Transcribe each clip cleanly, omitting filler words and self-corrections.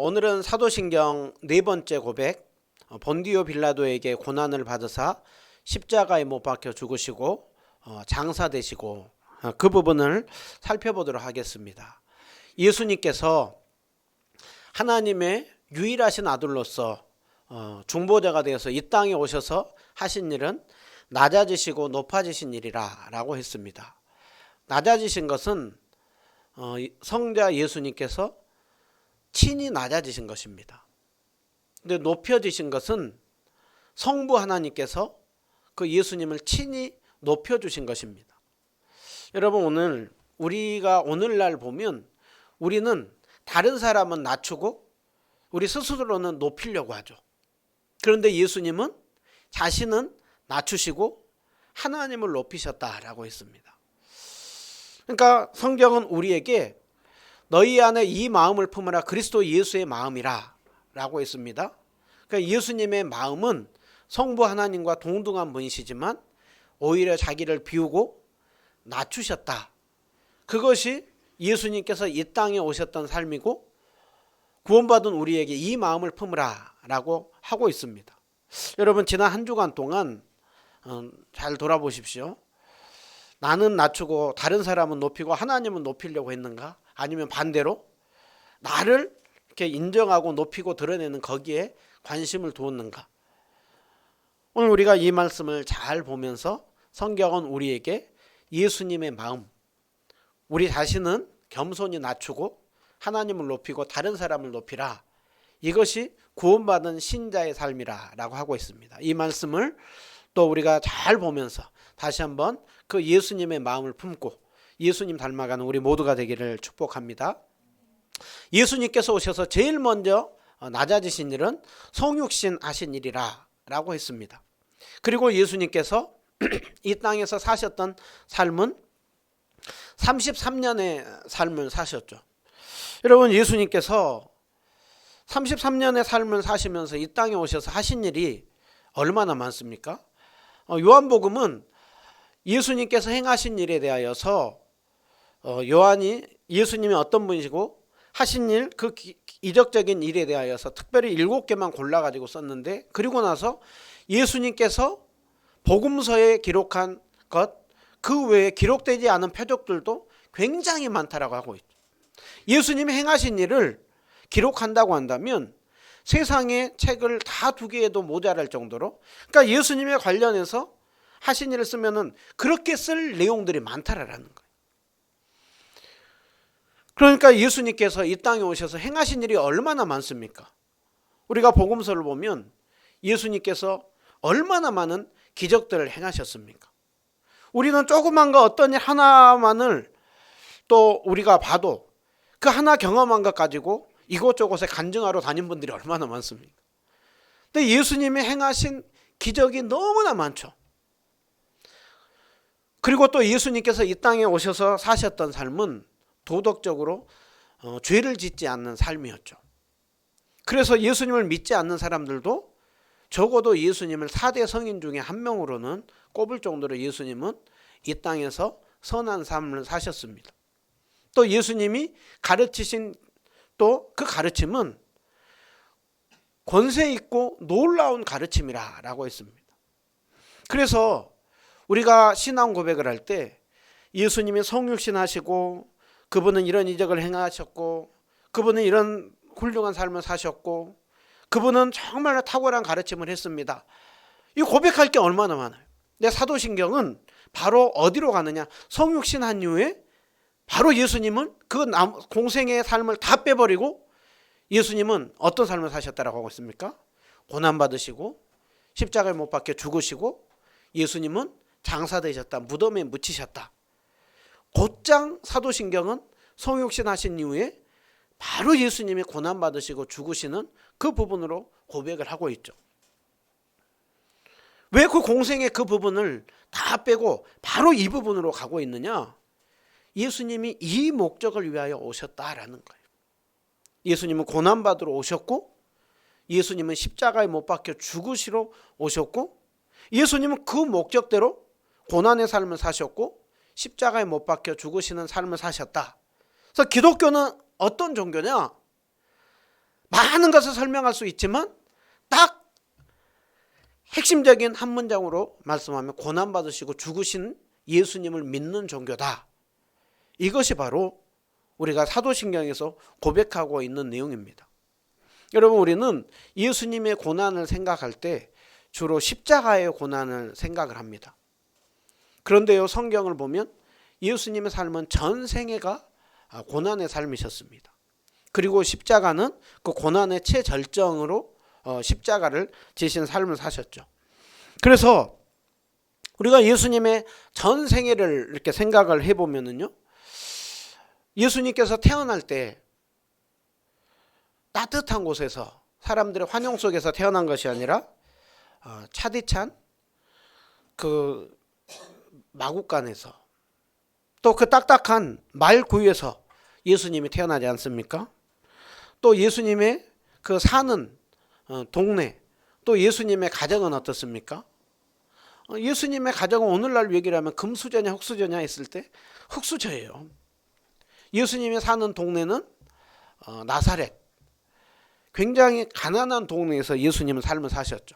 오늘은 사도신경 네 번째 고백, 본디오 빌라도에게 고난을 받으사 십자가에 못 박혀 죽으시고 장사되시고 그 부분을 살펴보도록 하겠습니다. 예수님께서 하나님의 유일하신 아들로서 중보자가 되어서 이 땅에 오셔서 하신 일은 낮아지시고 높아지신 일이라 라고 했습니다. 낮아지신 것은 성자 예수님께서 친히 낮아지신 것입니다. 근데 높여지신 것은 성부 하나님께서 그 예수님을 친히 높여주신 것입니다. 여러분, 우리가 오늘날 보면 우리는 다른 사람은 낮추고 우리 스스로는 높이려고 하죠. 그런데 예수님은 자신은 낮추시고 하나님을 높이셨다라고 했습니다. 그러니까 성경은 우리에게 너희 안에 이 마음을 품으라 그리스도 예수의 마음이라 라고 했습니다. 그러니까 예수님의 마음은 성부 하나님과 동등한 분이시지만 오히려 자기를 비우고 낮추셨다. 그것이 예수님께서 이 땅에 오셨던 삶이고 구원받은 우리에게 이 마음을 품으라 라고 하고 있습니다. 여러분, 지난 한 주간 동안 잘 돌아보십시오. 나는 낮추고 다른 사람은 높이고 하나님은 높이려고 했는가? 아니면 반대로 나를 이렇게 인정하고 높이고 드러내는 거기에 관심을 두었는가? 오늘 우리가 이 말씀을 잘 보면서 성경은 우리에게 예수님의 마음, 우리 자신은 겸손히 낮추고 하나님을 높이고 다른 사람을 높이라, 이것이 구원받은 신자의 삶이라 라고 하고 있습니다. 이 말씀을 또 우리가 잘 보면서 다시 한번 그 예수님의 마음을 품고 예수님 닮아가는 우리 모두가 되기를 축복합니다. 예수님께서 오셔서 제일 먼저 낮아지신 일은 성육신 하신 일이라 라고 했습니다. 그리고 예수님께서 이 땅에서 사셨던 삶은 33년의 삶을 사셨죠. 여러분, 예수님께서 33년의 삶을 사시면서 이 땅에 오셔서 하신 일이 얼마나 많습니까? 요한복음은 예수님께서 행하신 일에 대하여서 요한이 예수님이 어떤 분이시고 하신 일, 그 이적적인 일에 대하여서 특별히 7개만 골라가지고 썼는데, 그리고 나서 예수님께서 복음서에 기록한 것, 그 외에 기록되지 않은 표적들도 굉장히 많다라고 하고 있죠. 예수님이 행하신 일을 기록한다고 한다면 세상에 책을 다 두기에도 모자랄 정도로, 그러니까 예수님에 관련해서 하신 일을 쓰면은 그렇게 쓸 내용들이 많다라는 거예요. 그러니까 예수님께서 이 땅에 오셔서 행하신 일이 얼마나 많습니까? 우리가 복음서를 보면 예수님께서 얼마나 많은 기적들을 행하셨습니까? 우리는 조그만 거 어떤 일 하나만을 또 우리가 봐도 그 하나 경험한 것 가지고 이곳저곳에 간증하러 다닌 분들이 얼마나 많습니까? 근데 예수님이 행하신 기적이 너무나 많죠. 그리고 또 예수님께서 이 땅에 오셔서 사셨던 삶은 도덕적으로 죄를 짓지 않는 삶이었죠. 그래서 예수님을 믿지 않는 사람들도 적어도 예수님을 4대 성인 중에 한 명으로는 꼽을 정도로 예수님은 이 땅에서 선한 삶을 사셨습니다. 또 예수님이 가르치신 또 그 가르침은 권세 있고 놀라운 가르침이라 라고 했습니다. 그래서 우리가 신앙 고백을 할 때 예수님이 성육신 하시고 그분은 이런 이적을 행하셨고 그분은 이런 훌륭한 삶을 사셨고 그분은 정말로 탁월한 가르침을 했습니다. 이 고백할 게 얼마나 많아요. 근데 사도신경은 바로 어디로 가느냐, 성육신 한 이후에 바로 예수님은 그 공생의 삶을 다 빼버리고 예수님은 어떤 삶을 사셨다라고 하고 있습니까? 고난받으시고 십자가에 못 박혀 죽으시고 예수님은 장사되셨다, 무덤에 묻히셨다. 곧장 사도신경은 성육신 하신 이후에 바로 예수님이 고난받으시고 죽으시는 그 부분으로 고백을 하고 있죠. 왜 그 공생의 그 부분을 다 빼고 바로 이 부분으로 가고 있느냐? 예수님이 이 목적을 위하여 오셨다라는 거예요. 예수님은 고난받으러 오셨고 예수님은 십자가에 못 박혀 죽으시러 오셨고 예수님은 그 목적대로 고난의 삶을 사셨고 십자가에 못 박혀 죽으시는 삶을 사셨다. 그래서 기독교는 어떤 종교냐? 많은 것을 설명할 수 있지만 딱 핵심적인 한 문장으로 말씀하면 고난받으시고 죽으신 예수님을 믿는 종교다. 이것이 바로 우리가 사도신경에서 고백하고 있는 내용입니다. 여러분, 우리는 예수님의 고난을 생각할 때 주로 십자가의 고난을 생각을 합니다. 그런데요, 성경을 보면 예수님의 삶은 전 생애가 고난의 삶이셨습니다. 그리고 십자가는 그 고난의 최절정으로 십자가를 지신 삶을 사셨죠. 그래서 우리가 예수님의 전 생애를 이렇게 생각을 해보면은요, 예수님께서 태어날 때 따뜻한 곳에서 사람들의 환영 속에서 태어난 것이 아니라 차디찬 그 마국간에서 또 그 딱딱한 말구유에서 예수님이 태어나지 않습니까? 또 예수님의 그 사는 동네, 또 예수님의 가정은 어떻습니까? 예수님의 가정은 오늘날 얘기를 하면 금수저냐 흙수저냐 했을 때 흙수저예요. 예수님이 사는 동네는 나사렛, 굉장히 가난한 동네에서 예수님은 삶을 사셨죠.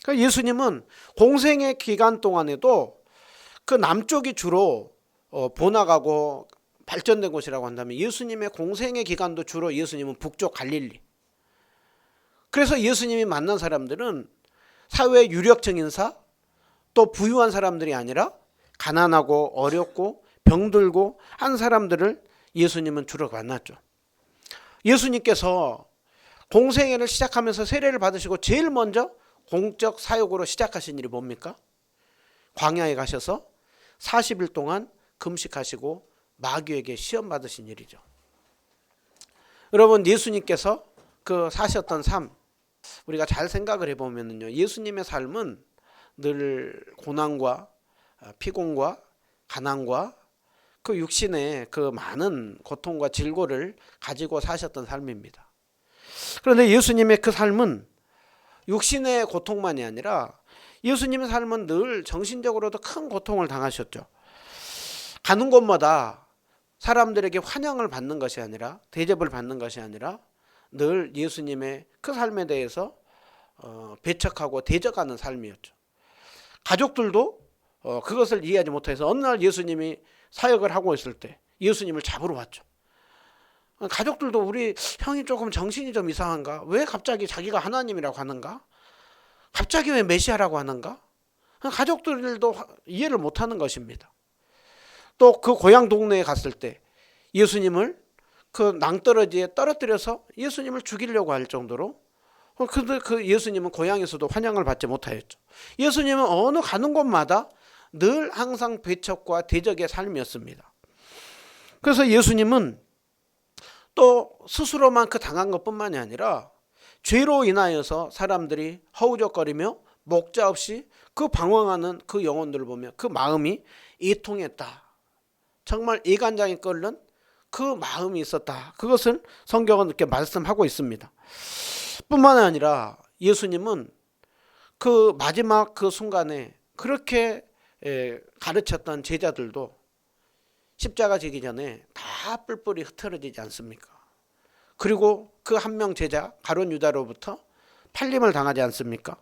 그러니까 예수님은 공생의 기간 동안에도 그 남쪽이 주로 번화가고 발전된 곳이라고 한다면 예수님의 공생의 기간도 주로 예수님은 북쪽 갈릴리. 그래서 예수님이 만난 사람들은 사회의 유력층 인사, 또 부유한 사람들이 아니라 가난하고 어렵고 병들고 한 사람들을 예수님은 주로 만났죠. 예수님께서 공생애를 시작하면서 세례를 받으시고 제일 먼저 공적 사역으로 시작하신 일이 뭡니까? 광야에 가셔서 40일 동안 금식하시고 마귀에게 시험 받으신 일이죠. 여러분, 예수님께서 그 사셨던 삶, 우리가 잘 생각을 해보면요, 예수님의 삶은 늘 고난과 피곤과 가난과 그 육신의 그 많은 고통과 질고를 가지고 사셨던 삶입니다. 그런데 예수님의 그 삶은 육신의 고통만이 아니라 예수님의 삶은 늘 정신적으로도 큰 고통을 당하셨죠. 가는 곳마다 사람들에게 환영을 받는 것이 아니라, 대접을 받는 것이 아니라 늘 예수님의 그 삶에 대해서 배척하고 대적하는 삶이었죠. 가족들도 그것을 이해하지 못해서 어느 날 예수님이 사역을 하고 있을 때 예수님을 잡으러 왔죠. 가족들도 우리 형이 조금 정신이 좀 이상한가? 왜 갑자기 자기가 하나님이라고 하는가? 갑자기 왜 메시아라고 하는가? 가족들도 이해를 못하는 것입니다. 또 그 고향 동네에 갔을 때 예수님을 그 낭떠러지에 떨어뜨려서 예수님을 죽이려고 할 정도로 그 예수님은 고향에서도 환영을 받지 못하였죠. 예수님은 어느 가는 곳마다 늘 항상 배척과 대적의 삶이었습니다. 그래서 예수님은 또 스스로만 그 당한 것뿐만이 아니라 죄로 인하여서 사람들이 허우적거리며 목자 없이 그 방황하는 그 영혼들을 보며 그 마음이 이통했다. 정말 이간장이 끓는 그 마음이 있었다. 그것을 성경은 이렇게 말씀하고 있습니다. 뿐만 아니라 예수님은 그 마지막 그 순간에 그렇게 가르쳤던 제자들도 십자가 지기 전에 다 뿔뿔이 흩어지지 않습니까? 그리고 그 한 명 제자 가룟 유다로부터 팔림을 당하지 않습니까?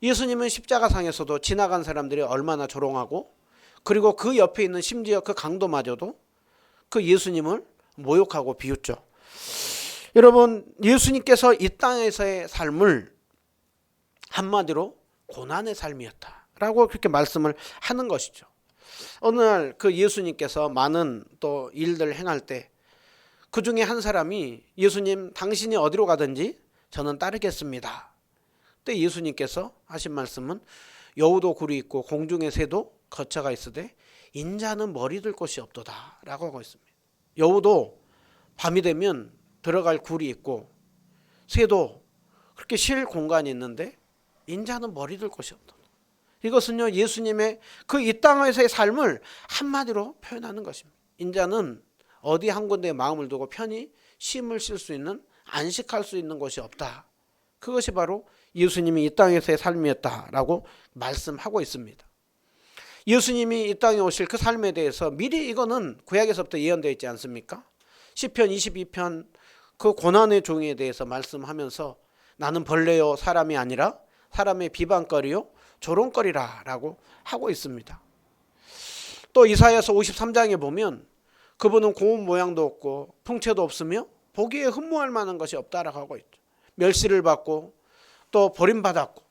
예수님은 십자가상에서도 지나간 사람들이 얼마나 조롱하고, 그리고 그 옆에 있는 심지어 그 강도마저도 그 예수님을 모욕하고 비웃죠. 여러분, 예수님께서 이 땅에서의 삶을 한마디로 고난의 삶이었다라고 그렇게 말씀을 하는 것이죠. 어느 날 그 예수님께서 많은 또 일들을 행할 때 그 중에 한 사람이 예수님, 당신이 어디로 가든지 저는 따르겠습니다. 그때 예수님께서 하신 말씀은 여우도 굴이 있고 공중의 새도 거처가 있으되 인자는 머리 둘 곳이 없도다 라고 하고 있습니다. 여우도 밤이 되면 들어갈 굴이 있고 새도 그렇게 쉴 공간이 있는데 인자는 머리 둘 곳이 없도다. 이것은요, 예수님의 그 이 땅에서의 삶을 한마디로 표현하는 것입니다. 인자는 어디 한 군데에 마음을 두고 편히 쉼을 쉴 수 있는, 안식할 수 있는 곳이 없다. 그것이 바로 예수님이 이 땅에서의 삶이었다라고 말씀하고 있습니다. 예수님이 이 땅에 오실 그 삶에 대해서 미리 이거는 구약에서부터 예언되어 있지 않습니까? 시편 22편 그 고난의 종에 대해서 말씀하면서 나는 벌레요 사람이 아니라 사람의 비방거리요 조롱거리라 라고 하고 있습니다. 또 이사야서 53장에 보면 그분은 고운 모양도 없고 풍채도 없으며 보기에 흠모할 만한 것이 없다라고 하고 있죠. 멸시를 받고 또 버림받았고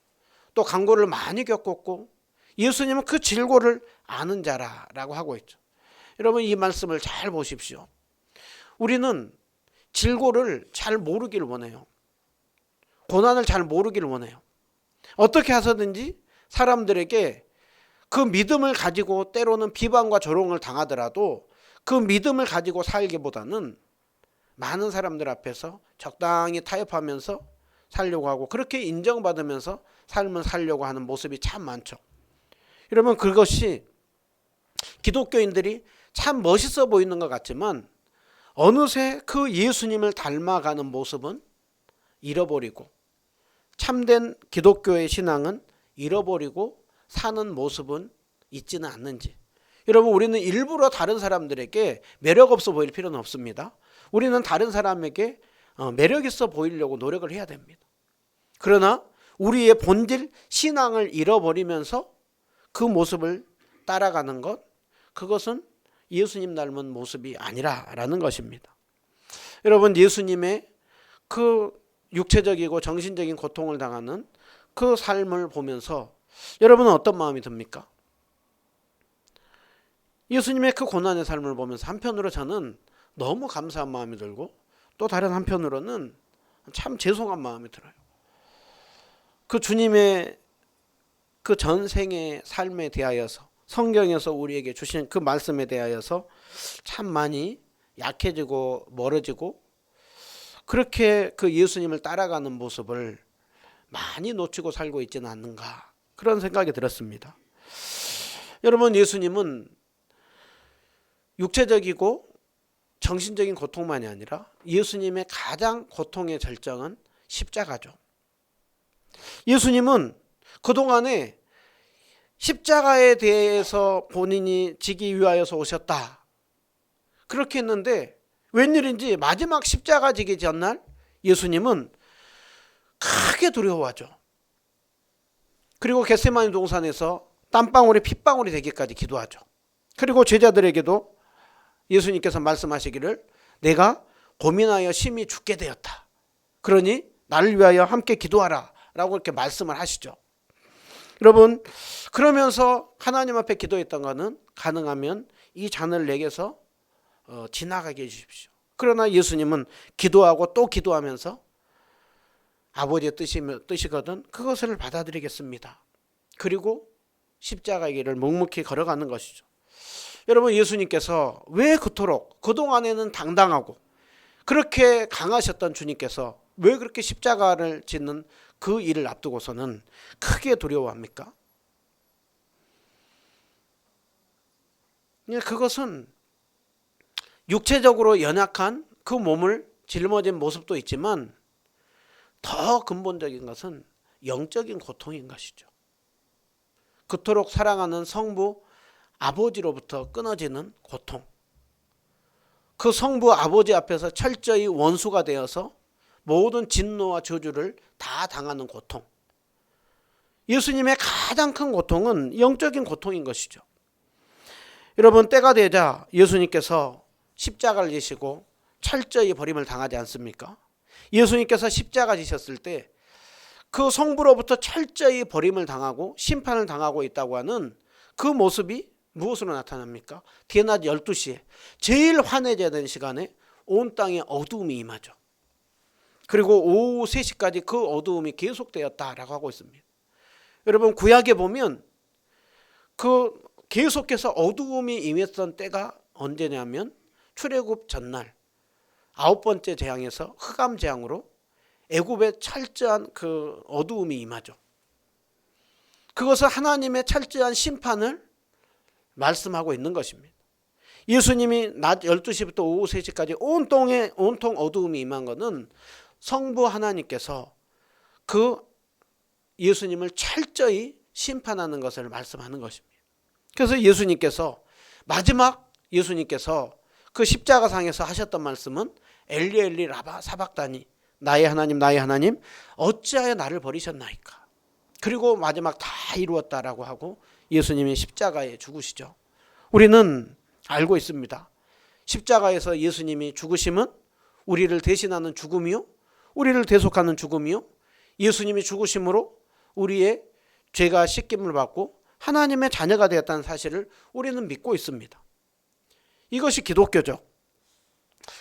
또 강고를 많이 겪었고 예수님은 그 질고를 아는 자라라고 하고 있죠. 여러분 이 말씀을 잘 보십시오. 우리는 질고를 잘 모르기를 원해요. 고난을 잘 모르기를 원해요. 어떻게 해서든지 사람들에게 그 믿음을 가지고 때로는 비방과 조롱을 당하더라도 그 믿음을 가지고 살기보다는 많은 사람들 앞에서 적당히 타협하면서 살려고 하고 그렇게 인정받으면서 삶을 살려고 하는 모습이 참 많죠. 여러분 그것이 기독교인들이 참 멋있어 보이는 것 같지만 어느새 그 예수님을 닮아가는 모습은 잃어버리고 참된 기독교의 신앙은 잃어버리고 사는 모습은 있지는 않는지. 여러분 우리는 일부러 다른 사람들에게 매력 없어 보일 필요는 없습니다. 우리는 다른 사람에게 매력 있어 보이려고 노력을 해야 됩니다. 그러나 우리의 본질 신앙을 잃어버리면서 그 모습을 따라가는 것, 그것은 예수님 닮은 모습이 아니라라는 것입니다. 여러분 예수님의 그 육체적이고 정신적인 고통을 당하는 그 삶을 보면서 여러분은 어떤 마음이 듭니까? 예수님의 그 고난의 삶을 보면서 한편으로 저는 너무 감사한 마음이 들고 또 다른 한편으로는 참 죄송한 마음이 들어요. 그 주님의 그 전생의 삶에 대하여서 성경에서 우리에게 주신 그 말씀에 대하여서 참 많이 약해지고 멀어지고 그렇게 그 예수님을 따라가는 모습을 많이 놓치고 살고 있지는 않는가 그런 생각이 들었습니다. 여러분 예수님은 육체적이고 정신적인 고통만이 아니라 예수님의 가장 고통의 절정은 십자가죠. 예수님은 그동안에 십자가에 대해서 본인이 지기 위하여서 오셨다 그렇게 했는데 웬일인지 마지막 십자가 지기 전날 예수님은 크게 두려워하죠. 그리고 겟세마네 동산에서 땀방울이 핏방울이 되기까지 기도하죠. 그리고 제자들에게도 예수님께서 말씀하시기를 내가 고민하여 심히 죽게 되었다. 그러니 나를 위하여 함께 기도하라 라고 이렇게 말씀을 하시죠. 여러분 그러면서 하나님 앞에 기도했던 것은 가능하면 이 잔을 내게서 지나가게 해주십시오. 그러나 예수님은 기도하고 또 기도하면서 아버지의 뜻이거든 그것을 받아들이겠습니다. 그리고 십자가의 길을 묵묵히 걸어가는 것이죠. 여러분 예수님께서 왜 그토록 그동안에는 당당하고 그렇게 강하셨던 주님께서 왜 그렇게 십자가를 짓는 그 일을 앞두고서는 크게 두려워합니까? 그것은 육체적으로 연약한 그 몸을 짊어진 모습도 있지만 더 근본적인 것은 영적인 고통인 것이죠. 그토록 사랑하는 성부 아버지로부터 끊어지는 고통. 그 성부 아버지 앞에서 철저히 원수가 되어서 모든 진노와 저주를 다 당하는 고통. 예수님의 가장 큰 고통은 영적인 고통인 것이죠. 여러분 때가 되자 예수님께서 십자가를 지시고 철저히 버림을 당하지 않습니까? 예수님께서 십자가 지셨을 때 그 성부로부터 철저히 버림을 당하고 심판을 당하고 있다고 하는 그 모습이 무엇으로 나타납니까? 대낮 12시에 제일 환해져야 되는 시간에 온 땅에 어두움이 임하죠. 그리고 오후 3시까지 그 어두움이 계속되었다라고 하고 있습니다. 여러분 구약에 보면 그 계속해서 어두움이 임했던 때가 언제냐면 출애굽 전날 9번째 재앙에서 흑암 재앙으로 애굽의 철저한 그 어두움이 임하죠. 그것은 하나님의 철저한 심판을 말씀하고 있는 것입니다. 예수님이 낮 12시부터 오후 3시까지 온통 어두움이 임한 것은 성부 하나님께서 그 예수님을 철저히 심판하는 것을 말씀하는 것입니다. 그래서 예수님께서 마지막 예수님께서 그 십자가상에서 하셨던 말씀은 엘리 엘리 라바 사박다니, 나의 하나님 나의 하나님 어찌하여 나를 버리셨나이까. 그리고 마지막 다 이루었다라고 하고 예수님이 십자가에 죽으시죠. 우리는 알고 있습니다. 십자가에서 예수님이 죽으심은 우리를 대신하는 죽음이요, 우리를 대속하는 죽음이요, 예수님이 죽으심으로 우리의 죄가 씻김을 받고 하나님의 자녀가 되었다는 사실을 우리는 믿고 있습니다. 이것이 기독교죠.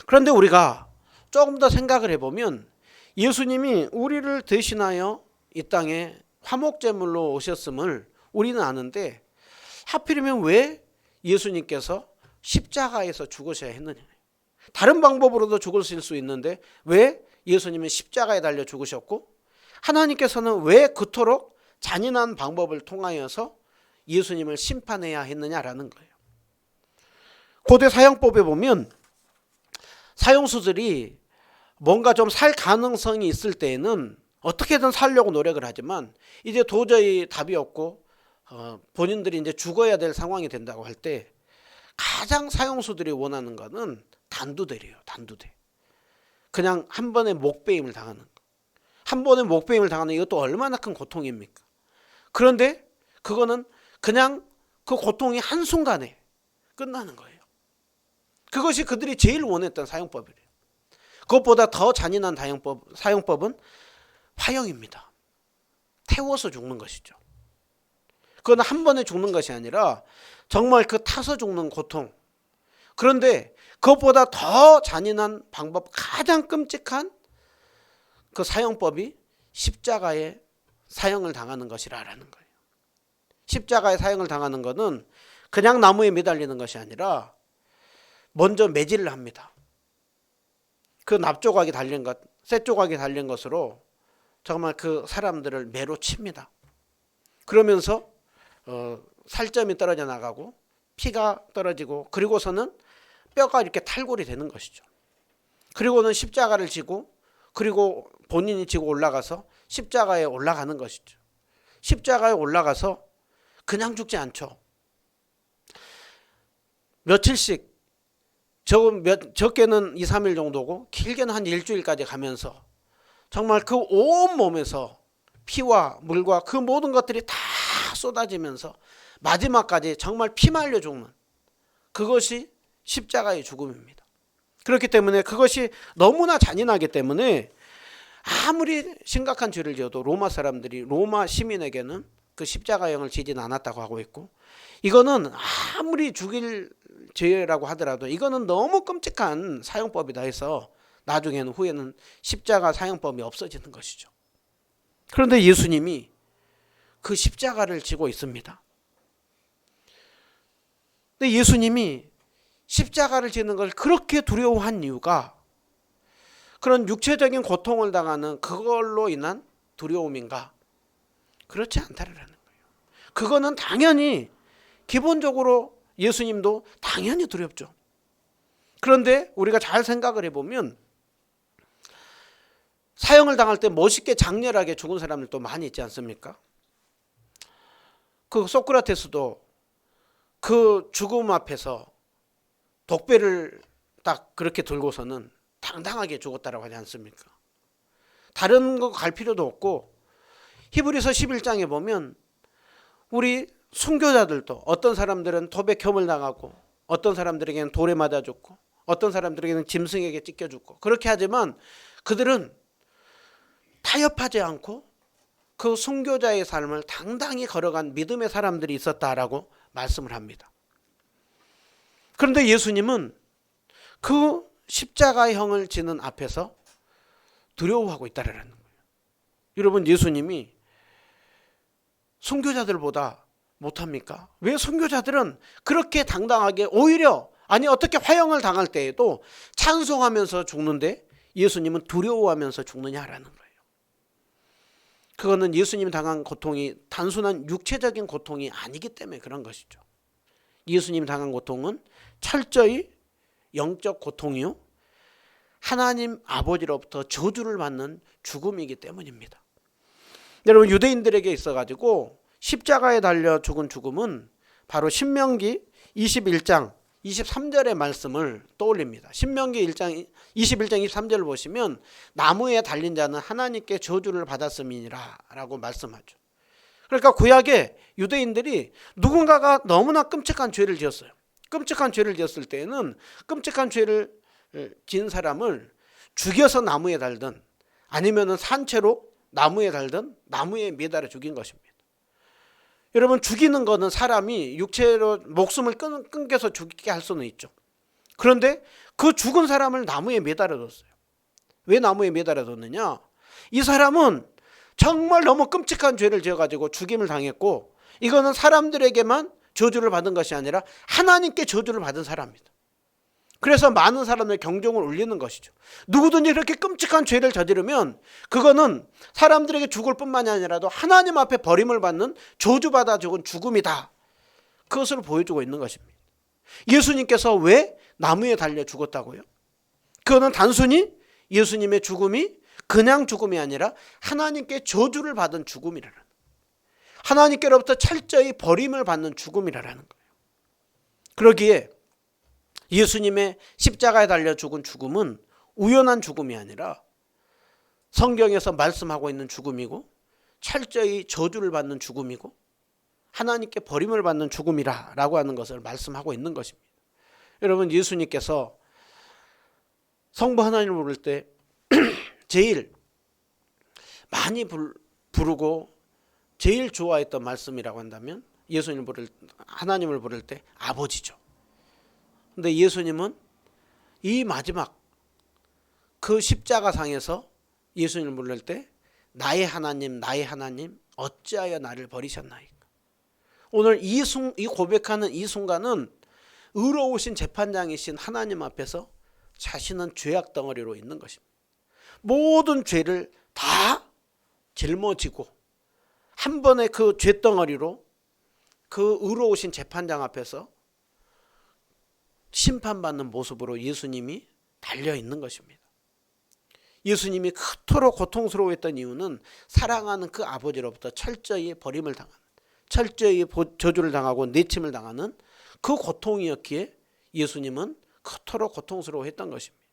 그런데 우리가 조금 더 생각을 해보면 예수님이 우리를 대신하여 이 땅에 화목제물로 오셨음을 우리는 아는데 하필이면 왜 예수님께서 십자가에서 죽으셔야 했느냐. 다른 방법으로도 죽으실 수 있는데 왜 예수님은 십자가에 달려 죽으셨고 하나님께서는 왜 그토록 잔인한 방법을 통하여서 예수님을 심판해야 했느냐라는 거예요. 고대 사형법에 보면 사형수들이 뭔가 좀 살 가능성이 있을 때에는 어떻게든 살려고 노력을 하지만 이제 도저히 답이 없고 본인들이 이제 죽어야 될 상황이 된다고 할 때 가장 사형수들이 원하는 것은 단두대래요. 단두대. 그냥 한 번에 목베임을 당하는 거. 한 번에 목베임을 당하는 이것도 얼마나 큰 고통입니까? 그런데 그거는 그냥 그 고통이 한순간에 끝나는 거예요. 그것이 그들이 제일 원했던 사형법이래요. 그것보다 더 잔인한 사형법은 화형입니다. 태워서 죽는 것이죠. 그건 한 번에 죽는 것이 아니라 정말 그 타서 죽는 고통. 그런데 그것보다 더 잔인한 방법, 가장 끔찍한 그 사형법이 십자가에 사형을 당하는 것이라는 거예요. 십자가에 사형을 당하는 것은 그냥 나무에 매달리는 것이 아니라 먼저 매질을 합니다. 그 납조각이 달린 것, 쇠조각이 달린 것으로 정말 그 사람들을 매로 칩니다. 그러면서 살점이 떨어져 나가고 피가 떨어지고 그리고서는 뼈가 이렇게 탈골이 되는 것이죠. 그리고는 십자가를 지고 그리고 본인이 지고 올라가서 십자가에 올라가는 것이죠. 십자가에 올라가서 그냥 죽지 않죠. 며칠씩 적게는 2, 3일 정도고 길게는 한 일주일까지 가면서 정말 그 온 몸에서 피와 물과 그 모든 것들이 다 쏟아지면서 마지막까지 정말 피말려 죽는 그것이 십자가의 죽음입니다. 그렇기 때문에 그것이 너무나 잔인하기 때문에 아무리 심각한 죄를 지어도 로마 사람들이 로마 시민에게는 그 십자가형을 지진 않았다고 하고 있고 이거는 아무리 죽일 죄라고 하더라도 이거는 너무 끔찍한 사형법이다 해서 나중에는 후에는 십자가 사형법이 없어지는 것이죠. 그런데 예수님이 그 십자가를 지고 있습니다. 근데 예수님이 십자가를 지는 걸 그렇게 두려워한 이유가 그런 육체적인 고통을 당하는 그걸로 인한 두려움인가? 그렇지 않다라는 거예요. 그거는 당연히 기본적으로 예수님도 당연히 두렵죠. 그런데 우리가 잘 생각을 해보면 사형을 당할 때 멋있게 장렬하게 죽은 사람들도 많이 있지 않습니까? 그 소크라테스도 그 죽음 앞에서 독배를 딱 그렇게 들고서는 당당하게 죽었다라고 하지 않습니까? 다른 거 갈 필요도 없고 히브리서 11장에 보면 우리 순교자들도 어떤 사람들은 톱에 겸을 당하고 어떤 사람들에게는 돌에 맞아 죽고 어떤 사람들에게는 짐승에게 찢겨 죽고 그렇게 하지만 그들은 타협하지 않고 그 순교자의 삶을 당당히 걸어간 믿음의 사람들이 있었다라고 말씀을 합니다. 그런데 예수님은 그 십자가형을 지는 앞에서 두려워하고 있다라는 거예요. 여러분, 예수님이 순교자들보다 못합니까? 왜 순교자들은 그렇게 당당하게 오히려 아니 어떻게 화형을 당할 때에도 찬송하면서 죽는데 예수님은 두려워하면서 죽느냐라는 거예요. 그거는 예수님이 당한 고통이 단순한 육체적인 고통이 아니기 때문에 그런 것이죠. 예수님이 당한 고통은 철저히 영적 고통이요 하나님 아버지로부터 저주를 받는 죽음이기 때문입니다. 여러분, 유대인들에게 있어가지고 십자가에 달려 죽은 죽음은 바로 신명기 21장 23절의 말씀을 떠올립니다. 신명기 1장 21장 23절을 보시면 나무에 달린 자는 하나님께 저주를 받았음이니라 라고 말씀하죠. 그러니까 구약에 유대인들이 누군가가 너무나 끔찍한 죄를 지었어요. 끔찍한 죄를 지었을 때에는 끔찍한 죄를 지은 사람을 죽여서 나무에 달든 아니면 산채로 나무에 달든 나무에 매달아 죽인 것입니다. 여러분, 죽이는 거는 사람이 육체로 목숨을 끊겨서 죽게 할 수는 있죠. 그런데 그 죽은 사람을 나무에 매달아 뒀어요. 왜 나무에 매달아 뒀느냐? 이 사람은 정말 너무 끔찍한 죄를 지어가지고 죽임을 당했고, 이거는 사람들에게만 저주를 받은 것이 아니라 하나님께 저주를 받은 사람입니다. 그래서 많은 사람의 경종을 울리는 것이죠. 누구든지 이렇게 끔찍한 죄를 저지르면 그거는 사람들에게 죽을 뿐만이 아니라도 하나님 앞에 버림을 받는 저주받아 죽은 죽음이다. 그것을 보여주고 있는 것입니다. 예수님께서 왜 나무에 달려 죽었다고요? 그거는 단순히 예수님의 죽음이 그냥 죽음이 아니라 하나님께 저주를 받은 죽음이라는, 하나님께로부터 철저히 버림을 받는 죽음이라는 거예요. 그러기에 예수님의 십자가에 달려 죽은 죽음은 우연한 죽음이 아니라 성경에서 말씀하고 있는 죽음이고 철저히 저주를 받는 죽음이고 하나님께 버림을 받는 죽음이라고 하는 것을 말씀하고 있는 것입니다. 여러분, 예수님께서 성부 하나님을 부를 때 제일 많이 부르고 제일 좋아했던 말씀이라고 한다면 하나님을 부를 때 아버지죠. 근데 예수님은 이 마지막 그 십자가상에서 예수님을 부를 때 나의 하나님 어찌하여 나를 버리셨나이까. 오늘 이 고백하는 이 순간은 의로우신 재판장이신 하나님 앞에서 자신은 죄악 덩어리로 있는 것입니다. 모든 죄를 다 짊어지고 한 번에 그 죄덩어리로 그 의로우신 재판장 앞에서 심판받는 모습으로 예수님이 달려있는 것입니다. 예수님이 그토록 고통스러워했던 이유는 사랑하는 그 아버지로부터 철저히 버림을 당하는, 철저히 저주를 당하고 내침을 당하는 그 고통이었기에 예수님은 그토록 고통스러워했던 것입니다.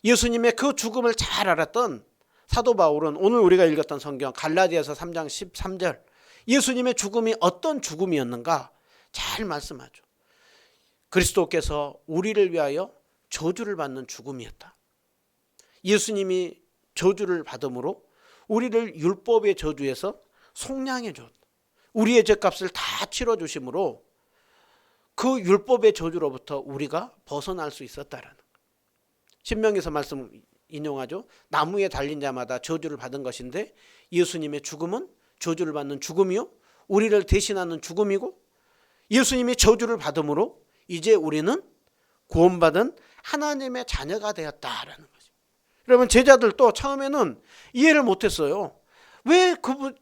예수님의 그 죽음을 잘 알았던 사도 바울은 오늘 우리가 읽었던 성경 갈라디아서 3장 13절 예수님의 죽음이 어떤 죽음이었는가 잘 말씀하죠. 그리스도께서 우리를 위하여 저주를 받는 죽음이었다. 예수님이 저주를 받음으로 우리를 율법의 저주에서 속량해 줬다. 우리의 죄값을 다 치러주심으로 그 율법의 저주로부터 우리가 벗어날 수 있었다라는 거예요. 신명기서 말씀 인용하죠. 나무에 달린 자마다 저주를 받은 것인데 예수님의 죽음은 저주를 받는 죽음이요 우리를 대신하는 죽음이고, 예수님이 저주를 받음으로 이제 우리는 구원받은 하나님의 자녀가 되었다라는 거죠. 여러분, 제자들도 처음에는 이해를 못했어요. 왜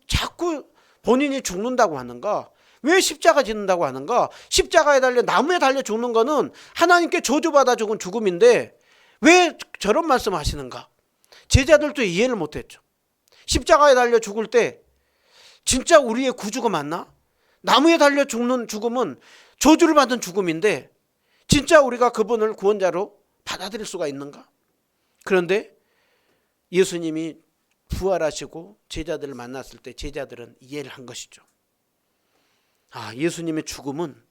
자꾸 본인이 죽는다고 하는가? 왜 십자가 짓는다고 하는가? 십자가에 달려 나무에 달려 죽는 거는 하나님께 저주받아 죽은 죽음인데 왜 저런 말씀하시는가? 제자들도 이해를 못했죠. 십자가에 달려 죽을 때 진짜 우리의 구주가 맞나? 나무에 달려 죽는 죽음은 저주를 받은 죽음인데 진짜 우리가 그분을 구원자로 받아들일 수가 있는가? 그런데 예수님이 부활하시고 제자들을 만났을 때 제자들은 이해를 한 것이죠. 예수님의 죽음은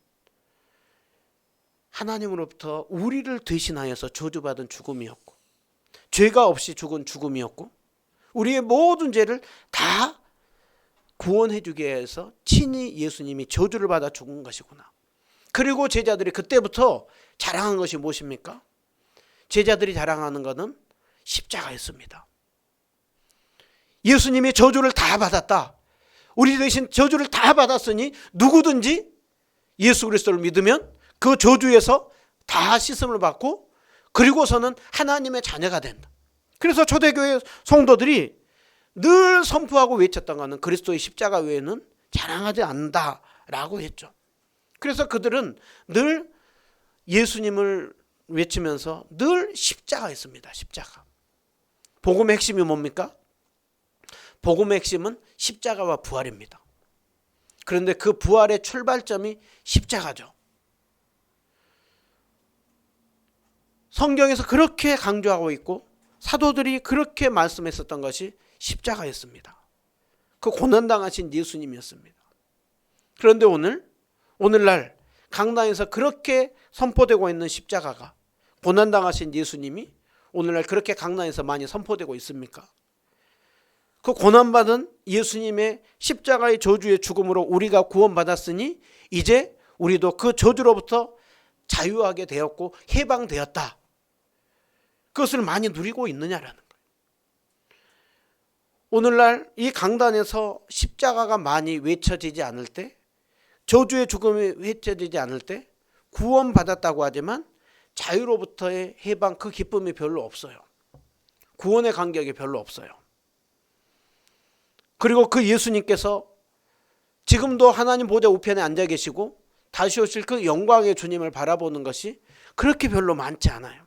하나님으로부터 우리를 대신하여서 저주받은 죽음이었고, 죄가 없이 죽은 죽음이었고, 우리의 모든 죄를 다 구원해 주기 위해서 친히 예수님이 저주를 받아 죽은 것이구나. 그리고 제자들이 그때부터 자랑한 것이 무엇입니까? 제자들이 자랑하는 것은 십자가였습니다. 예수님이 저주를 다 받았다. 우리 대신 저주를 다 받았으니 누구든지 예수 그리스도를 믿으면 그 저주에서 다 씻음을 받고 그리고서는 하나님의 자녀가 된다. 그래서 초대교회 성도들이 늘 선포하고 외쳤던 것은 그리스도의 십자가 외에는 자랑하지 않는다라고 했죠. 그래서 그들은 늘 예수님을 외치면서 늘 십자가였습니다. 십자가. 복음의 핵심이 뭡니까? 복음의 핵심은 십자가와 부활입니다. 그런데 그 부활의 출발점이 십자가죠. 성경에서 그렇게 강조하고 있고 사도들이 그렇게 말씀했었던 것이 십자가였습니다. 그 고난당하신 예수님이었습니다. 그런데 오늘날 강단에서 그렇게 선포되고 있는 십자가가, 고난당하신 예수님이 오늘날 그렇게 강단에서 많이 선포되고 있습니까? 그 고난받은 예수님의 십자가의 저주의 죽음으로 우리가 구원받았으니 이제 우리도 그 저주로부터 자유하게 되었고 해방되었다. 그것을 많이 누리고 있느냐라는 거예요. 오늘날 이 강단에서 십자가가 많이 외쳐지지 않을 때, 저주의 죽음이 외쳐지지 않을 때 구원받았다고 하지만 자유로부터의 해방, 그 기쁨이 별로 없어요. 구원의 간격이 별로 없어요. 그리고 그 예수님께서 지금도 하나님 보좌 우편에 앉아 계시고 다시 오실 그 영광의 주님을 바라보는 것이 그렇게 별로 많지 않아요.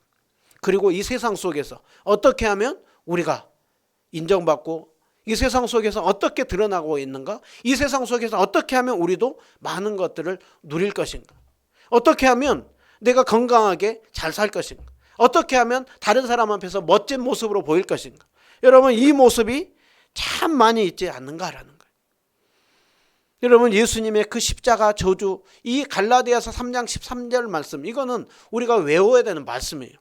그리고 이 세상 속에서 어떻게 하면 우리가 인정받고, 이 세상 속에서 어떻게 드러나고 있는가, 이 세상 속에서 어떻게 하면 우리도 많은 것들을 누릴 것인가, 어떻게 하면 내가 건강하게 잘 살 것인가, 어떻게 하면 다른 사람 앞에서 멋진 모습으로 보일 것인가. 여러분, 이 모습이 참 많이 있지 않는가라는 거예요. 여러분, 예수님의 그 십자가 저주, 이 갈라디아서 3장 13절 말씀, 이거는 우리가 외워야 되는 말씀이에요.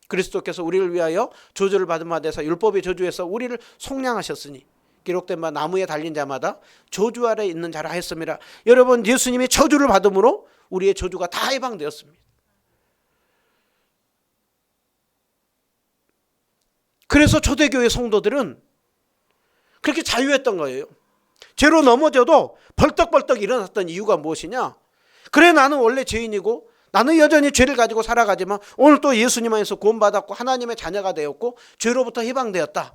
그리스도께서 우리를 위하여 저주를 받은 바 되사 율법의 저주에서 우리를 속량하셨으니 기록된 바 나무에 달린 자마다 저주 아래 있는 자라 하였습니다. 여러분, 예수님이 저주를 받음으로 우리의 저주가 다 해방되었습니다. 그래서 초대교회 성도들은 그렇게 자유했던 거예요. 죄로 넘어져도 벌떡벌떡 일어났던 이유가 무엇이냐? 그래, 나는 원래 죄인이고 나는 여전히 죄를 가지고 살아가지만 오늘 또 예수님 안에서 구원받았고 하나님의 자녀가 되었고 죄로부터 해방되었다.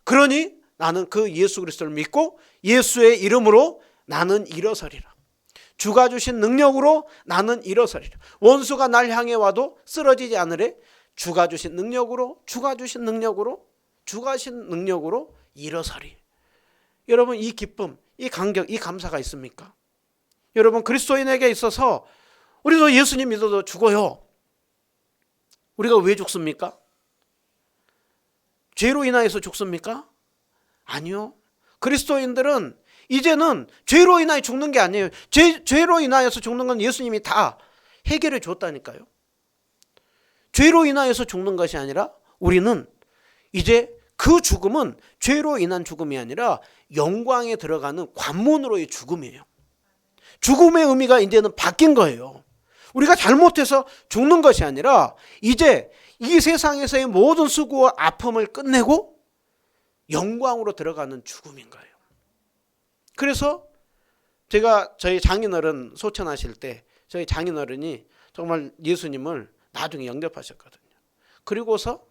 그러니 나는 그 예수 그리스도를 믿고 예수의 이름으로 나는 일어서리라. 주가 주신 능력으로 나는 일어서리라. 원수가 날 향해 와도 쓰러지지 않으래. 주가 주신 능력으로 일어서리. 여러분, 이 기쁨, 이 감격, 이 감사가 있습니까? 여러분, 그리스도인에게 있어서 우리도 예수님 믿어도 죽어요. 우리가 왜 죽습니까? 죄로 인하여서 죽습니까? 아니요. 그리스도인들은 이제는 죄로 인하여 죽는 게 아니에요. 죄로 인하여서 죽는 건 예수님이 다 해결해 줬다니까요. 죄로 인하여서 죽는 것이 아니라 우리는 이제 그 죽음은 죄로 인한 죽음이 아니라 영광에 들어가는 관문으로의 죽음이에요. 죽음의 의미가 이제는 바뀐 거예요. 우리가 잘못해서 죽는 것이 아니라 이제 이 세상에서의 모든 수고와 아픔을 끝내고 영광으로 들어가는 죽음인 거예요. 그래서 제가 저희 장인어른 소천하실 때 저희 장인어른이 정말 예수님을 나중에 영접하셨거든요. 그리고서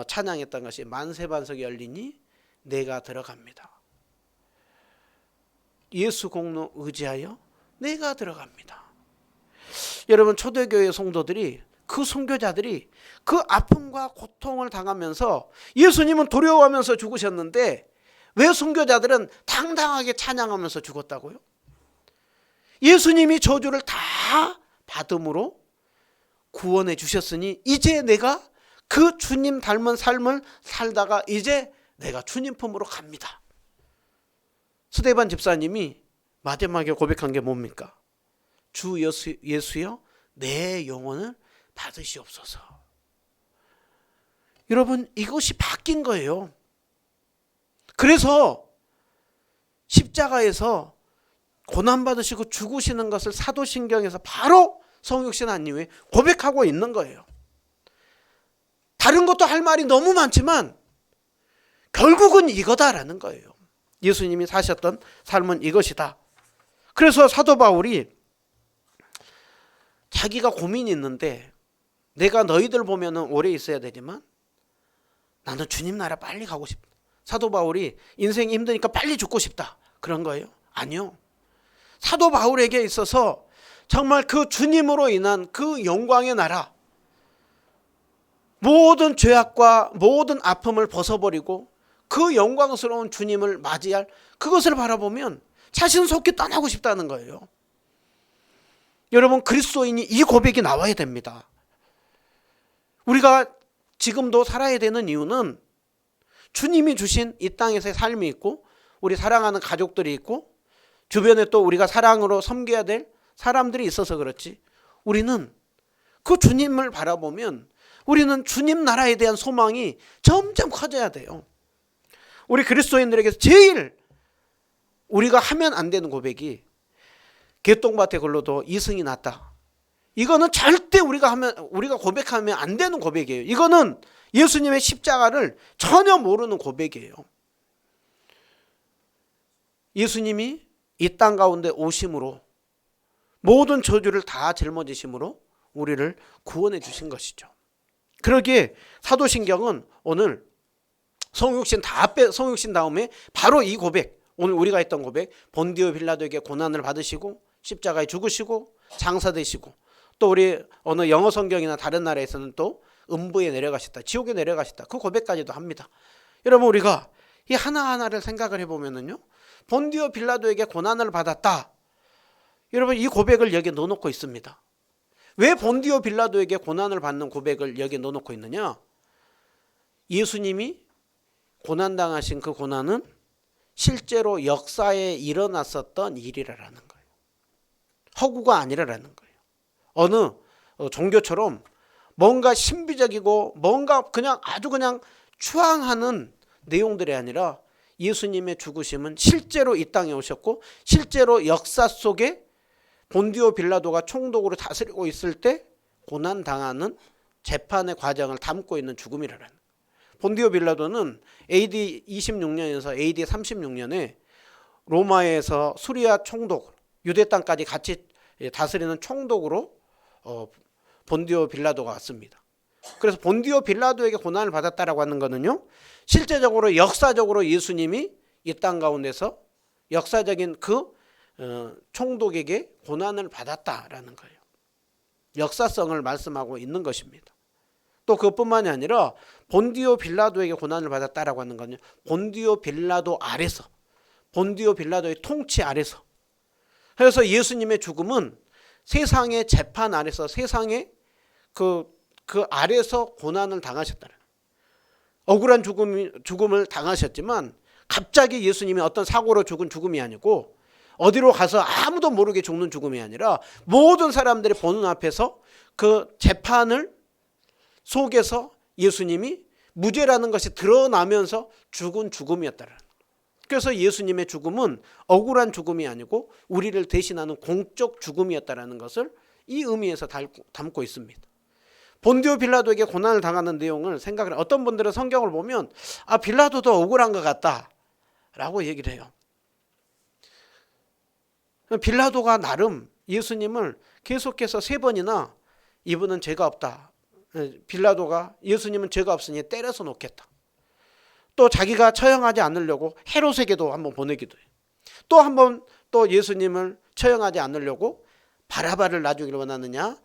찬양했던 것이 만세반석이 열리니 내가 들어갑니다. 예수 공로 의지하여 내가 들어갑니다. 여러분, 초대교회 성도들이, 그 선교자들이 그 아픔과 고통을 당하면서 예수님은 두려워하면서 죽으셨는데 왜 선교자들은 당당하게 찬양하면서 죽었다고요? 예수님이 저주를 다 받음으로 구원해 주셨으니 이제 내가 그 주님 닮은 삶을 살다가 이제 내가 주님 품으로 갑니다. 스데반 집사님이 마지막에 고백한 게 뭡니까? 주 예수여 내 영혼을 받으시옵소서. 여러분, 이것이 바뀐 거예요. 그래서 십자가에서 고난받으시고 죽으시는 것을 사도신경에서 바로 성육신 한 이후에 고백하고 있는 거예요. 다른 것도 할 말이 너무 많지만 결국은 이거다라는 거예요. 예수님이 사셨던 삶은 이것이다. 그래서 사도 바울이 자기가 고민이 있는데 내가 너희들 보면 오래 있어야 되지만 나는 주님 나라 빨리 가고 싶다. 사도 바울이 인생이 힘드니까 빨리 죽고 싶다. 그런 거예요? 아니요. 사도 바울에게 있어서 정말 그 주님으로 인한 그 영광의 나라, 모든 죄악과 모든 아픔을 벗어버리고 그 영광스러운 주님을 맞이할 그것을 바라보면 자신 속히 떠나고 싶다는 거예요. 여러분, 그리스도인이 이 고백이 나와야 됩니다. 우리가 지금도 살아야 되는 이유는 주님이 주신 이 땅에서의 삶이 있고 우리 사랑하는 가족들이 있고 주변에 또 우리가 사랑으로 섬겨야 될 사람들이 있어서 그렇지, 우리는 그 주님을 바라보면 우리는 주님 나라에 대한 소망이 점점 커져야 돼요. 우리 그리스도인들에게서 제일 우리가 하면 안 되는 고백이 개똥밭에 걸러도 이승이 났다. 이거는 절대 우리가 고백하면 안 되는 고백이에요. 이거는 예수님의 십자가를 전혀 모르는 고백이에요. 예수님이 이 땅 가운데 오심으로 모든 저주를 다 짊어지심으로 우리를 구원해 주신 것이죠. 그러기에 사도신경은 오늘 성육신 다음에 바로 이 고백, 오늘 우리가 했던 고백, 본디오 빌라도에게 고난을 받으시고 십자가에 죽으시고 장사되시고 또 우리 어느 영어 성경이나 다른 나라에서는 또 음부에 내려가셨다, 지옥에 내려가셨다, 그 고백까지도 합니다. 여러분, 우리가 이 하나하나를 생각을 해보면은요, 본디오 빌라도에게 고난을 받았다, 여러분 이 고백을 여기에 넣어놓고 있습니다. 왜 본디오 빌라도에게 고난을 받는 고백을 여기에 넣어놓고 있느냐? 예수님이 고난당하신 그 고난은 실제로 역사에 일어났었던 일이라는 거예요. 허구가 아니라는 거예요. 어느 종교처럼 뭔가 신비적이고 뭔가 그냥 아주 그냥 추앙하는 내용들이 아니라 예수님의 죽으심은 실제로 이 땅에 오셨고 실제로 역사 속에 본디오 빌라도가 총독으로 다스리고 있을 때 고난당하는 재판의 과정을 담고 있는 죽음이라는 거예요. 본디오 빌라도는 AD 26년에서 AD 36년에 로마에서 수리아 총독, 유대 땅까지 같이 다스리는 총독으로 본디오 빌라도가 왔습니다. 그래서 본디오 빌라도에게 고난을 받았다라고 하는 거는요, 실제적으로 역사적으로 예수님이 이 땅 가운데서 역사적인 그 총독에게 고난을 받았다라는 거예요. 역사성을 말씀하고 있는 것입니다. 또 그것뿐만이 아니라 본디오 빌라도에게 고난을 받았다라고 하는 거는 본디오 빌라도 아래서, 본디오 빌라도의 통치 아래서, 그래서 예수님의 죽음은 세상의 재판 아래서, 세상의 그 아래서 고난을 당하셨다는, 억울한 죽음을 당하셨지만 갑자기 예수님이 어떤 사고로 죽은 죽음이 아니고 어디로 가서 아무도 모르게 죽는 죽음이 아니라 모든 사람들이 보는 앞에서 그 재판을 속에서 예수님이 무죄라는 것이 드러나면서 죽은 죽음이었다는. 그래서 예수님의 죽음은 억울한 죽음이 아니고 우리를 대신하는 공적 죽음이었다는 것을 이 의미에서 담고 있습니다. 본디오 빌라도에게 고난을 당하는 내용을 생각을, 어떤 분들은 성경을 보면 빌라도도 억울한 것 같다 라고 얘기를 해요. 빌라도가 나름 예수님을 계속해서 3번이나 이분은 죄가 없다, 빌라도가 예수님은 죄가 없으니 때려서 놓겠다, 또 자기가 처형하지 않으려고 헤롯에게도 한번 보내기도 해요. 또 한번 또 예수님을 처형하지 않으려고 바라바를 놔주기를 원하느냐,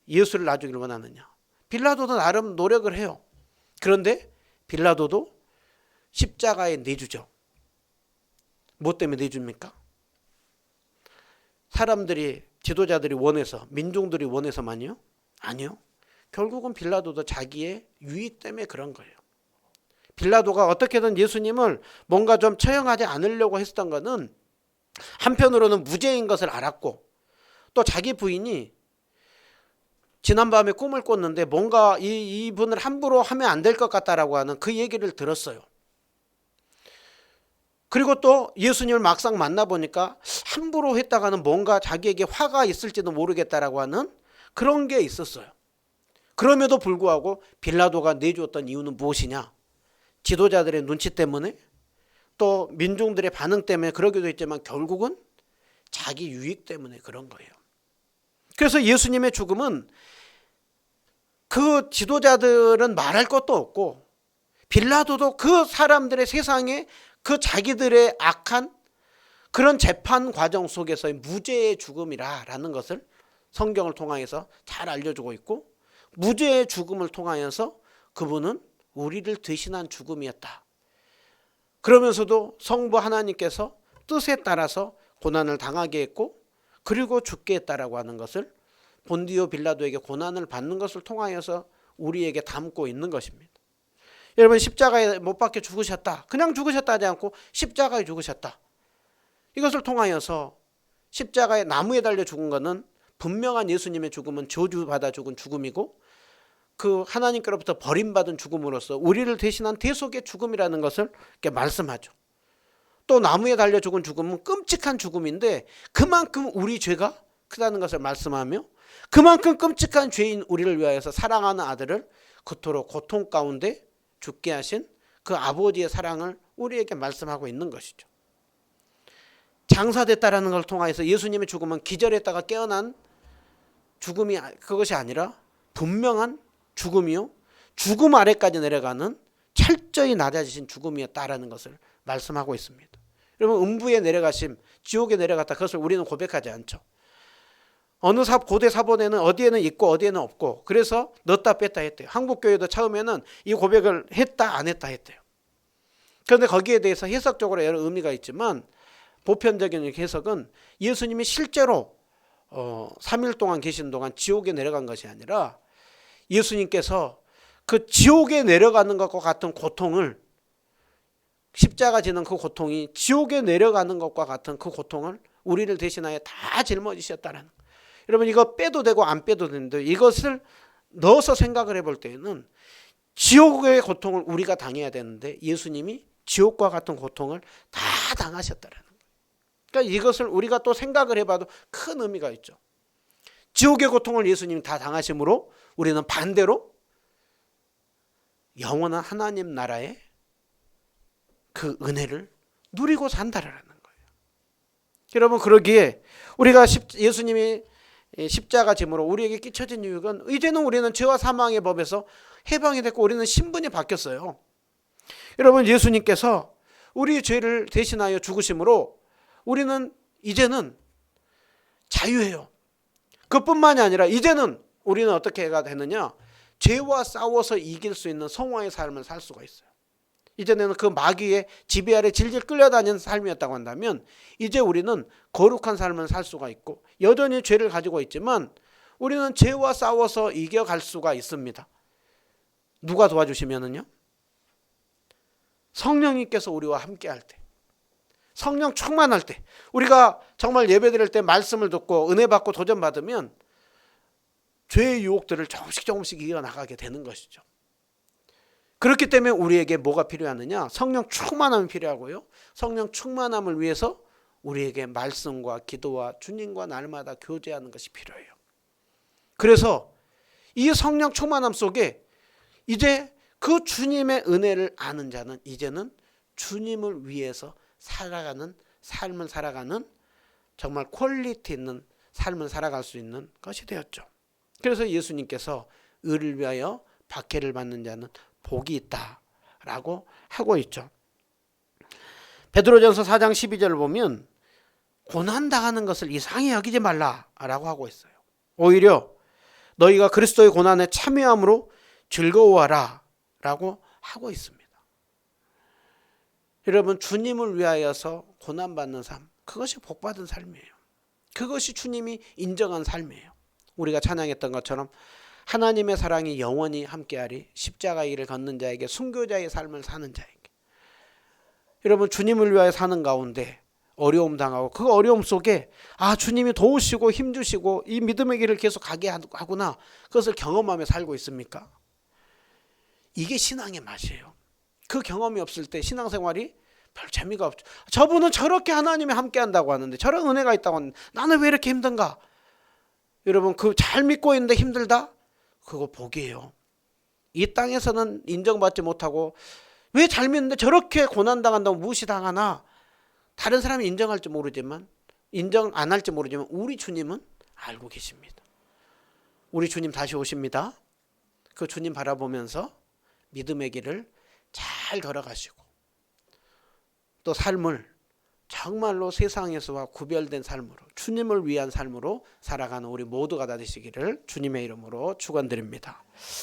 예수를 놔주기를 원하느냐. 빌라도도 나름 노력을 해요. 그런데 빌라도도 십자가에 내주죠. 뭐 때문에 내줍니까? 사람들이, 지도자들이 원해서, 민중들이 원해서만요? 아니요. 결국은 빌라도도 자기의 유익 때문에 그런 거예요. 빌라도가 어떻게든 예수님을 뭔가 좀 처형하지 않으려고 했었던 것은 한편으로는 무죄인 것을 알았고, 또 자기 부인이 지난밤에 꿈을 꿨는데 뭔가 이분을 함부로 하면 안 될 것 같다라고 하는 그 얘기를 들었어요. 그리고 또 예수님을 막상 만나보니까 함부로 했다가는 뭔가 자기에게 화가 있을지도 모르겠다라고 하는 그런 게 있었어요. 그럼에도 불구하고 빌라도가 내주었던 이유는 무엇이냐? 지도자들의 눈치 때문에, 또 민중들의 반응 때문에 그러기도 했지만 결국은 자기 유익 때문에 그런 거예요. 그래서 예수님의 죽음은 그 지도자들은 말할 것도 없고 빌라도도 그 사람들의 세상에 그 자기들의 악한 그런 재판 과정 속에서의 무죄의 죽음이라는 것을 성경을 통하여서 잘 알려주고 있고, 무죄의 죽음을 통하여서 그분은 우리를 대신한 죽음이었다. 그러면서도 성부 하나님께서 뜻에 따라서 고난을 당하게 했고 그리고 죽게 했다라고 하는 것을 본디오 빌라도에게 고난을 받는 것을 통하여서 우리에게 담고 있는 것입니다. 여러분, 십자가에 못 박혀 죽으셨다. 그냥 죽으셨다 하지 않고 십자가에 죽으셨다. 이것을 통하여서 십자가에 나무에 달려 죽은 것은 분명한 예수님의 죽음은 저주받아 죽은 죽음이고 그 하나님께로부터 버림받은 죽음으로써 우리를 대신한 대속의 죽음이라는 것을 이렇게 말씀하죠. 또 나무에 달려 죽은 죽음은 끔찍한 죽음인데 그만큼 우리 죄가 크다는 것을 말씀하며 그만큼 끔찍한 죄인 우리를 위하여서 사랑하는 아들을 그토록 고통 가운데 죽게 하신 그 아버지의 사랑을 우리에게 말씀하고 있는 것이죠. 장사됐다라는 걸 통해서 예수님의 죽음은 기절했다가 깨어난 죽음이 그것이 아니라 분명한 죽음이요, 죽음 아래까지 내려가는 철저히 낮아지신 죽음이었다라는 것을 말씀하고 있습니다. 여러분, 음부에 내려가심, 지옥에 내려갔다, 그것을 우리는 고백하지 않죠. 어느 고대 사본에는 어디에는 있고 어디에는 없고 그래서 넣었다 뺐다 했대요. 한국교회도 처음에는 이 고백을 했다 안 했다 했대요. 그런데 거기에 대해서 해석적으로 여러 의미가 있지만 보편적인 해석은 예수님이 실제로 3일 동안 계신 동안 지옥에 내려간 것이 아니라 예수님께서 그 지옥에 내려가는 것과 같은 고통을, 십자가 지는 그 고통이 지옥에 내려가는 것과 같은 그 고통을 우리를 대신하여 다 짊어지셨다는 것. 여러분, 이거 빼도 되고 안 빼도 되는데 이것을 넣어서 생각을 해볼 때에는 지옥의 고통을 우리가 당해야 되는데 예수님이 지옥과 같은 고통을 다 당하셨다는 거예요. 그러니까 이것을 우리가 또 생각을 해봐도 큰 의미가 있죠. 지옥의 고통을 예수님이 다 당하심으로 우리는 반대로 영원한 하나님 나라의 그 은혜를 누리고 산다라는 거예요. 여러분, 그러기에 우리가 예수님이 십자가 짐으로 우리에게 끼쳐진 이유는 이제는 우리는 죄와 사망의 법에서 해방이 됐고 우리는 신분이 바뀌었어요. 여러분, 예수님께서 우리 죄를 대신하여 죽으심으로 우리는 이제는 자유해요. 그뿐만이 아니라 이제는 우리는 어떻게 해가 되느냐, 죄와 싸워서 이길 수 있는 성화의 삶을 살 수가 있어요. 이전에는 그 마귀의 지배 아래 질질 끌려다니는 삶이었다고 한다면 이제 우리는 거룩한 삶을 살 수가 있고 여전히 죄를 가지고 있지만 우리는 죄와 싸워서 이겨갈 수가 있습니다. 누가 도와주시면은요? 성령님께서 우리와 함께 할 때, 성령 충만할 때, 우리가 정말 예배드릴 때 말씀을 듣고 은혜 받고 도전 받으면 죄의 유혹들을 조금씩 이겨나가게 되는 것이죠. 그렇기 때문에 우리에게 뭐가 필요하느냐? 성령 충만함이 필요하고요. 성령 충만함을 위해서 우리에게 말씀과 기도와 주님과 날마다 교제하는 것이 필요해요. 그래서 이 성령 충만함 속에 이제 그 주님의 은혜를 아는 자는 이제는 주님을 위해서 살아가는 삶을 살아가는 정말 퀄리티 있는 삶을 살아갈 수 있는 것이 되었죠. 그래서 예수님께서 의를 위하여 박해를 받는 자는 복이 있다라고 하고 있죠. 베드로전서 4장 12절을 보면 고난당하는 것을 이상히 여기지 말라라고 하고 있어요. 오히려 너희가 그리스도의 고난에 참여함으로 즐거워하라 라고 하고 있습니다. 여러분, 주님을 위하여서 고난받는 삶, 그것이 복받은 삶이에요. 그것이 주님이 인정한 삶이에요. 우리가 찬양했던 것처럼 하나님의 사랑이 영원히 함께하리, 십자가의 길을 걷는 자에게, 순교자의 삶을 사는 자에게. 여러분, 주님을 위하여 사는 가운데 어려움 당하고 그 어려움 속에 주님이 도우시고 힘주시고 이 믿음의 길을 계속 가게 하구나, 그것을 경험하며 살고 있습니까? 이게 신앙의 맛이에요. 그 경험이 없을 때 신앙생활이 별 재미가 없죠. 저분은 저렇게 하나님이 함께 한다고 하는데, 저런 은혜가 있다고 하는데 나는 왜 이렇게 힘든가? 여러분, 그 잘 믿고 있는데 힘들다? 그거 복이에요. 이 땅에서는 인정받지 못하고 왜 잘 믿는데 저렇게 고난당한다고 무시당하나? 다른 사람이 인정할지 모르지만, 인정 안 할지 모르지만 우리 주님은 알고 계십니다. 우리 주님 다시 오십니다. 그 주님 바라보면서 믿음의 길을 잘 걸어가시고 또 삶을 정말로 세상에서와 구별된 삶으로, 주님을 위한 삶으로 살아가는 우리 모두가 다 되시기를 주님의 이름으로 축원드립니다.